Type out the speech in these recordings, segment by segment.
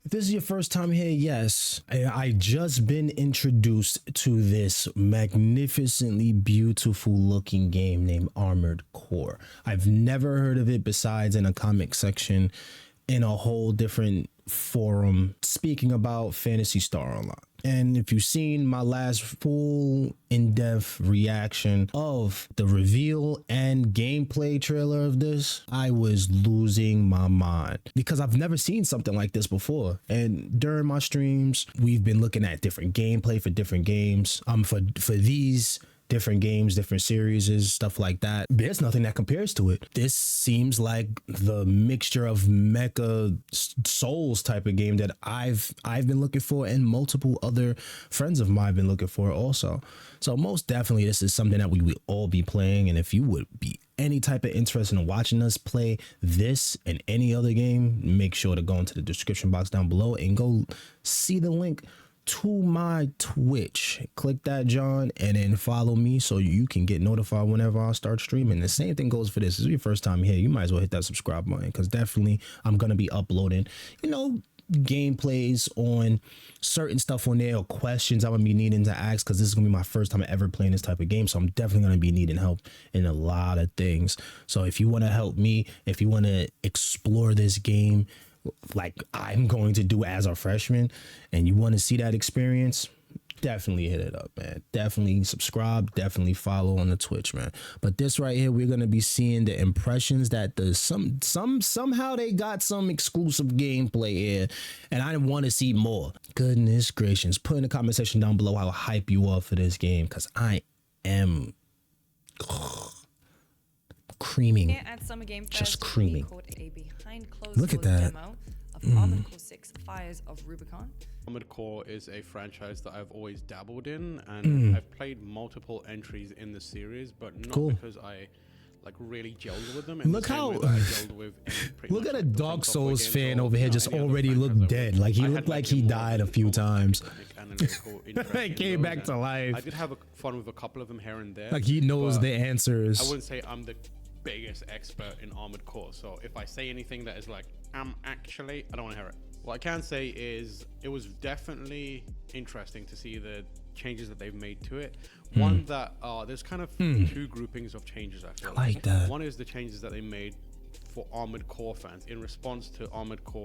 If this is your first time here, yes, I just been introduced to this magnificently beautiful looking game named Armored Core. I've never heard of it besides in a comic section in a whole different forum speaking about Phantasy Star Online. And if you've seen my last full in-depth reaction of the reveal and gameplay trailer of this, I was losing my mind because I've never seen something like this before. And during my streams, we've been looking at different gameplay for different games. For these different games, different series, stuff like that. There's nothing that compares to it. This seems like the mixture of Mecha Souls type of game that I've been looking for, and multiple other friends of mine have been looking for also. So most definitely this is something that we will all be playing, and if you would be any type of interest in watching us play this and any other game, make sure to go into the description box down below and go see the link to my Twitch. Click that, John, and then follow me so you can get notified whenever I start streaming. The same thing goes for this. If this is your first time here, you might as well hit that subscribe button, because definitely I'm gonna be uploading, gameplays on certain stuff on there, or questions I'm gonna be needing to ask, because this is gonna be my first time ever playing this type of game. So I'm definitely gonna be needing help in a lot of things. So if you want to help me, if you want to explore this game like I'm going to do as a freshman, and you want to see that experience, definitely hit it up, man. Definitely subscribe, definitely follow on the Twitch, man. But this right here, we're gonna be seeing the impressions that the somehow they got some exclusive gameplay here, and I want to see more. Goodness gracious, put in the comment section down below how hype you are for this game, because I am creaming. Here at Summer Game Fest, Just creaming. we caught a behind closed Look at doors that. demo of Armored Core 6 Fires of Rubicon. Armored Core is a franchise that I've always dabbled in, and I've played multiple entries in the series, but not because I really gelled with them. in the Look same how way that I gelled with pretty look much, at a like, the Dark From Software Souls games fan or, over here you know, just any other already franchise looked I've dead. worked Like he with. I looked had, like he more died a few almost times. mechanic, analytical interest He in came those, back and to life. I did have fun with a couple of them here and there. Like he knows but the answers. I wouldn't say I'm the biggest expert in Armored Core, so if I say anything that is like, I don't want to hear it. What I can say is it was definitely interesting to see the changes that they've made to it. One that there's kind of two groupings of changes, I feel like that. One is the changes that they made for Armored Core fans in response to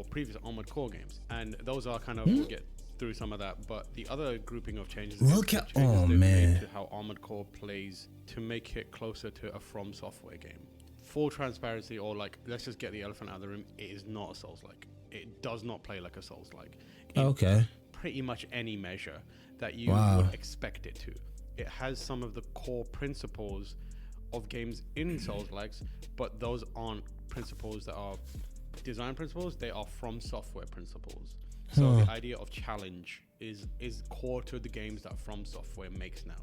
previous Armored Core games, and those are kind of we'll get through some of that. But the other grouping of changes is Look the at- changes oh, they've man. made to how Armored Core plays to make it closer to a From Software game. Full transparency, or let's just get the elephant out of the room, it is not a Souls-like. It does not play like a Souls-like. Okay. Pretty much any measure that you Wow. would expect it to. It has some of the core principles of games in Souls-likes, but those aren't principles that are design principles, they are From Software principles. So the idea of challenge is core to the games that From Software makes now.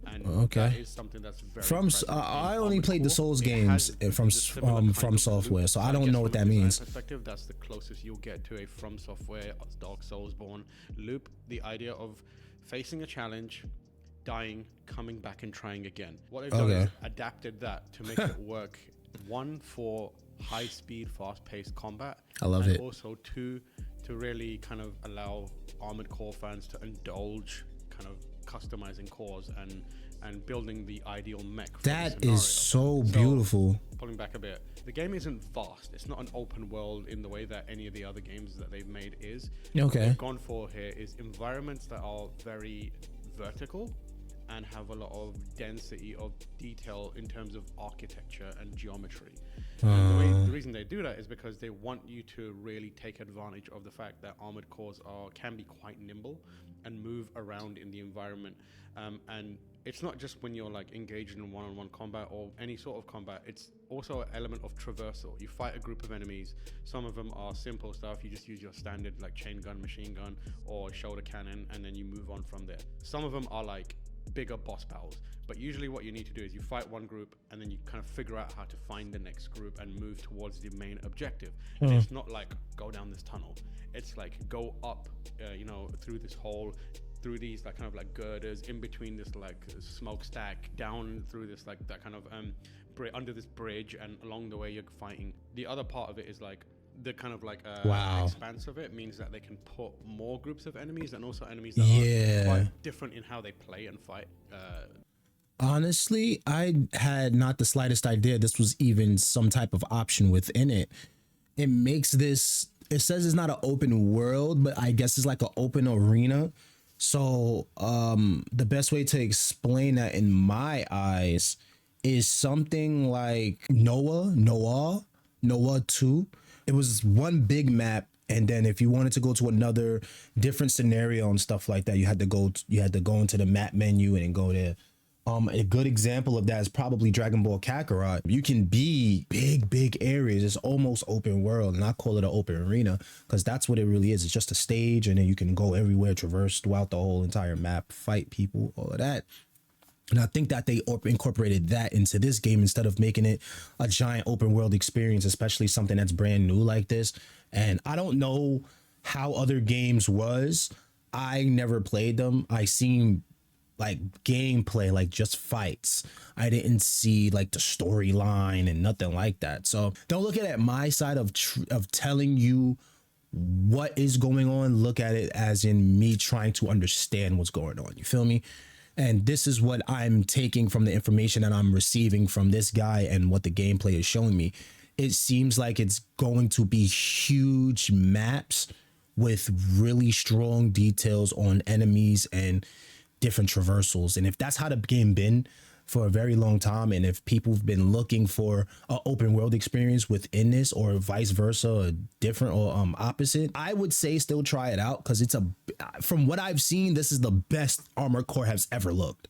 And that is something that's very I only played the Core. Souls It games has from the similar kind From of Software, loop, so but I don't guess know what from a that design means. perspective, that's the closest you'll get to a From Software Dark Soulsborne loop. The idea of facing a challenge, dying, coming back and trying again. What they've done is adapted that to make it work, one, for high speed, fast paced combat. I love and it. Also two, to really kind of allow Armored Core fans to indulge kind of customizing cores and building the ideal mech for the That scenario. is so beautiful. Pulling back a bit, the game isn't vast. It's not an open world in the way that any of the other games that they've made is. What Okay. they've gone for here is environments that are very vertical and have a lot of density of detail in terms of architecture and geometry. And the reason they do that is because they want you to really take advantage of the fact that Armored Cores can be quite nimble and move around in the environment. And it's not just when you're engaged in one-on-one combat or any sort of combat, it's also an element of traversal. You fight a group of enemies. Some of them are simple stuff. You just use your standard chain gun, machine gun, or shoulder cannon, and then you move on from there. Some of them are bigger boss battles, but usually what you need to do is you fight one group and then you kind of figure out how to find the next group and move towards the main objective. And it's not go down this tunnel, it's go up through this hole, through these kind of girders, in between this smokestack, down through this that kind of under this bridge, and along the way you're fighting. The other part of it is the kind of like Wow. expanse of it means that they can put more groups of enemies and also enemies that Yeah. are quite different in how they play and fight. Honestly, I had not the slightest idea this was even some type of option within it. It makes this, it says it's not an open world, but I guess it's like an open arena. So the best way to explain that in my eyes is something like Noah 2. It was one big map, and then if you wanted to go to another different scenario and stuff like that, you had to go into the map menu and then go there. A good example of that is probably Dragon Ball Kakarot. You can be big areas. It's almost open world, and I call it an open arena because that's what it really is. It's just a stage, and then you can go everywhere, traverse throughout the whole entire map, fight people, all of that. And I think that they incorporated that into this game instead of making it a giant open world experience, especially something that's brand new like this. And I don't know how other games was. I never played them. I seen like gameplay, like just fights. I didn't see like the storyline and nothing like that. So don't look at it my side of telling you what is going on. Look at it as in me trying to understand what's going on. You feel me? And this is what I'm taking from the information that I'm receiving from this guy and what the gameplay is showing me. It seems like it's going to be huge maps with really strong details on enemies and different traversals. And if that's how the game been for a very long time, and if people have been looking for an open world experience within this, or vice versa, or different, or opposite, I would say still try it out, because it's from what I've seen, this is the best Armored Core has ever looked.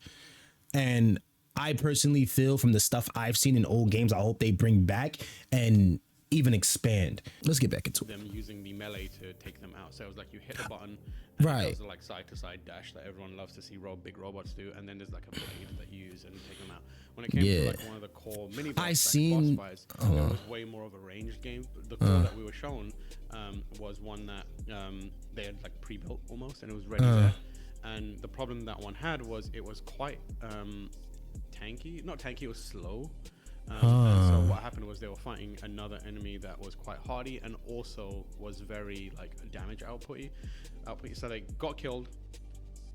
And I personally feel from the stuff I've seen in old games, I hope they bring back and even expand. Let's get back into it. Them using the melee to take them out. So it was like you hit the button, and Right. There's a like side to side dash that everyone loves to see big robots do, and then there's like a blade that you use and take them out. When it came to like one of the core mini boss, seen- boss fights, it was way more of a ranged game. The core that we were shown was one that they had like pre-built almost, and it was ready there. And the problem that one had was it was quite tanky. Not tanky, it was slow. And so what happened was they were fighting another enemy that was quite hardy and also was very like damage outputty. So they got killed.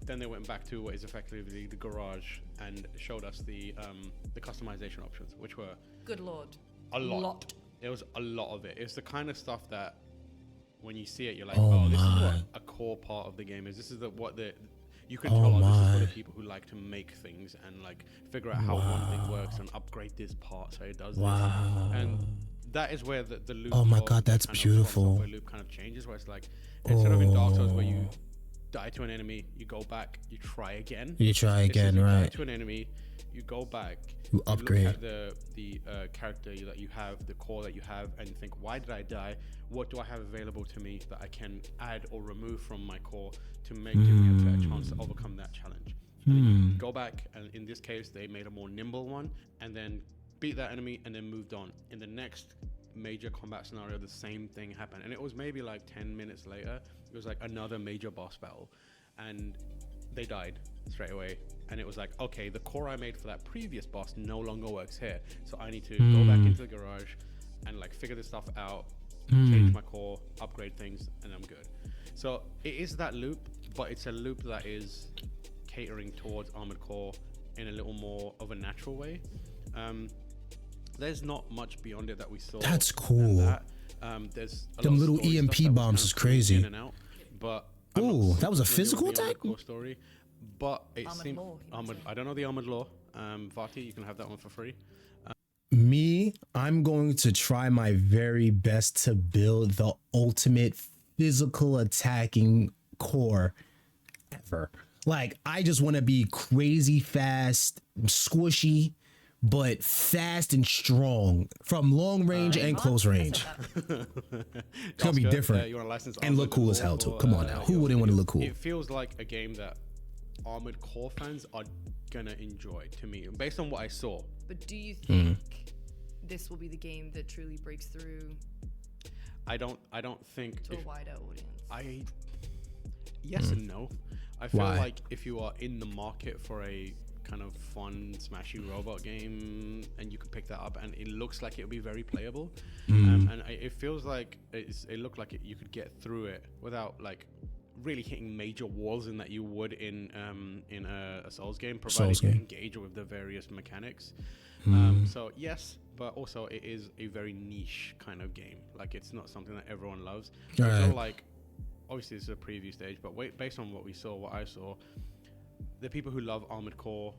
Then they went back to what is effectively the garage and showed us the customization options, which were Good lord. a lot. Lot. It was a lot of it. It's the kind of stuff that when you see it, you're like, oh, this is what a core part of the game is. This is you can tell this is for the people who like to make things and like figure out how one thing works and upgrade this part so it does this. And that is where the loop. Oh my of God, the that's kind of beautiful. software loop kind of changes, where it's like instead of in Dark Souls where you die to an enemy, you go back, you try again. You try This is again, you die right? to an enemy, you go back, You upgrade. look at the character that you have, the core that you have, and you think, why did I die? What do I have available to me that I can add or remove from my core to give me a better chance to overcome that challenge? And you go back, and in this case, they made a more nimble one, and then beat that enemy, and then moved on. In the next major combat scenario, the same thing happened, and it was maybe like 10 minutes later. It was like another major boss battle, and they died straight away. And it was like, okay, the core I made for that previous boss no longer works here, so I need to go back into the garage and like figure this stuff out, change my core, upgrade things, and I'm good. So it is that loop, but it's a loop that is catering towards Armored Core in a little more of a natural way. There's not much beyond it that we saw. That's than cool. that. There's a Them lot of little story EMP stuff that was bombs kind is of thrown crazy. in and out, but I'm not Ooh, that was a familiar with physical the Armored attack? Core story, but it Armored seemed Law, he was saying. I don't know the Armored Law. Vati, you can have that one for free. Me, I'm going to try my very best to build the ultimate physical attacking core ever. Like, I just want to be crazy fast, squishy, but fast and strong from long range and close range. It's gonna be Oscar, different. you want to license And look Armored cool as Core hell, too. for, Come on now. Who your wouldn't want to videos? look cool? It feels like a game that Armored Core fans are gonna enjoy, to me, based on what I saw. But do you think this will be the game that truly breaks through I don't think to a wider audience? Yes and no. I feel Why? like if you are in the market for a kind of fun smashy robot game, and you can pick that up, and it looks like it'll be very playable. And it feels like it looked like you could get through it without like really hitting major walls in that you would in a Souls game, provided you engage with the various mechanics. So yes, but also it is a very niche kind of game. Like, it's not something that everyone loves. So like, obviously this is a preview stage, but based on what I saw, the people who love Armored Core,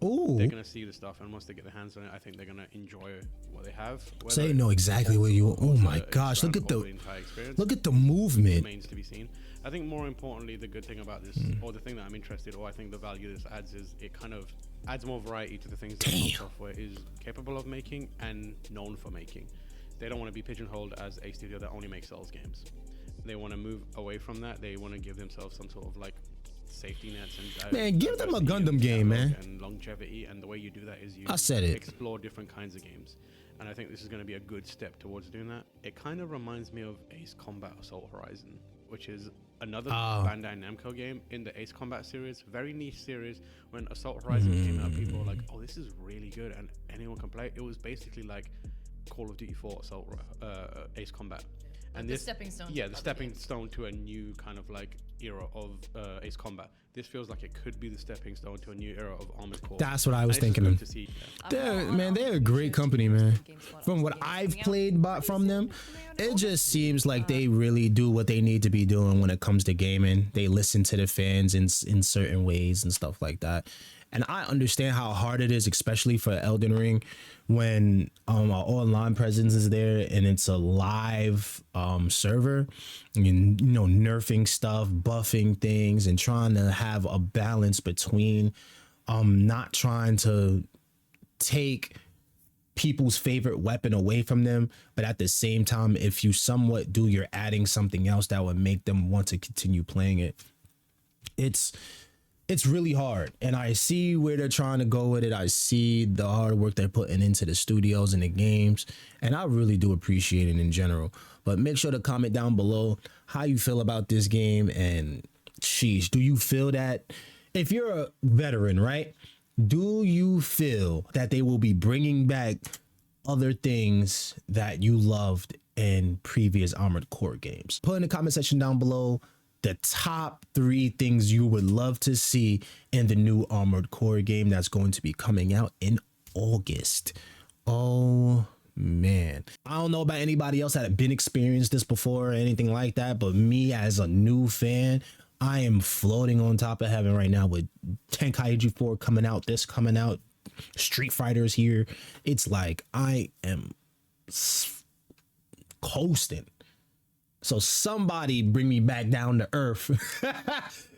they're gonna see the stuff, and once they get their hands on it, I think they're gonna enjoy what they have. So they know exactly what you. Oh my gosh! Look at the movement. Remains to be seen. I think more importantly, the good thing about this, or the thing that I'm interested, or I think the value this adds, is it kind of adds more variety to the things that From Software is capable of making and known for making. They don't want to be pigeonholed as a studio that only makes Souls games. They want to move away from that. They want to give themselves some sort of like safety nets and man, give them a Gundam game, man, and longevity. And the way you do that is you explore different kinds of games. And I think this is going to be a good step towards doing that. It kind of reminds me of Ace Combat Assault Horizon, which is another Bandai Namco game in the Ace Combat series, very niche series. When Assault Horizon came out, people were like, "Oh, this is really good," and anyone can play. It was basically like Call of Duty 4 Ace Combat. And the stepping stone. Yeah, the stepping stone to a new kind of like era of Ace Combat. This feels like it could be the stepping stone to a new era of Armored Core. That's what I was thinking of. They're a great company, man. From what I've played from them, it just seems like they really do what they need to be doing when it comes to gaming. They listen to the fans in certain ways and stuff like that. And I understand how hard it is, especially for Elden Ring, when our online presence is there and it's a live server, you know, nerfing stuff, buffing things, and trying to have a balance between not trying to take people's favorite weapon away from them, but at the same time, if you somewhat do, you're adding something else that would make them want to continue playing it. It's really hard, and I see where they're trying to go with it. I see the hard work they're putting into the studios and the games, and I really do appreciate it in general. But make sure to comment down below how you feel about this game, and sheesh, do you feel that if you're a veteran, right? Do you feel that they will be bringing back other things that you loved in previous Armored Core games? Put in the comment section down below the top 3 things you would love to see in the new Armored Core game that's going to be coming out in August. Oh man, I don't know about anybody else that had been experienced this before or anything like that, but me as a new fan, I am floating on top of heaven right now with Tenkaichi 4 coming out, this coming out, Street Fighter's here. It's like I am coasting. So somebody bring me back down to earth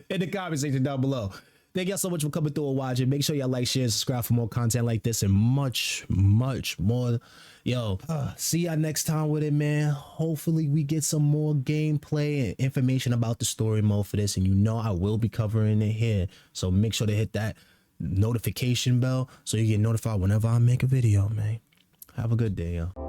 in the comment section down below. Thank y'all so much for coming through and watching. Make sure y'all like, share, and subscribe for more content like this and much, much more. Yo, see y'all next time with it, man. Hopefully we get some more gameplay and information about the story mode for this. And you know I will be covering it here. So make sure to hit that notification bell so you get notified whenever I make a video, man. Have a good day, yo.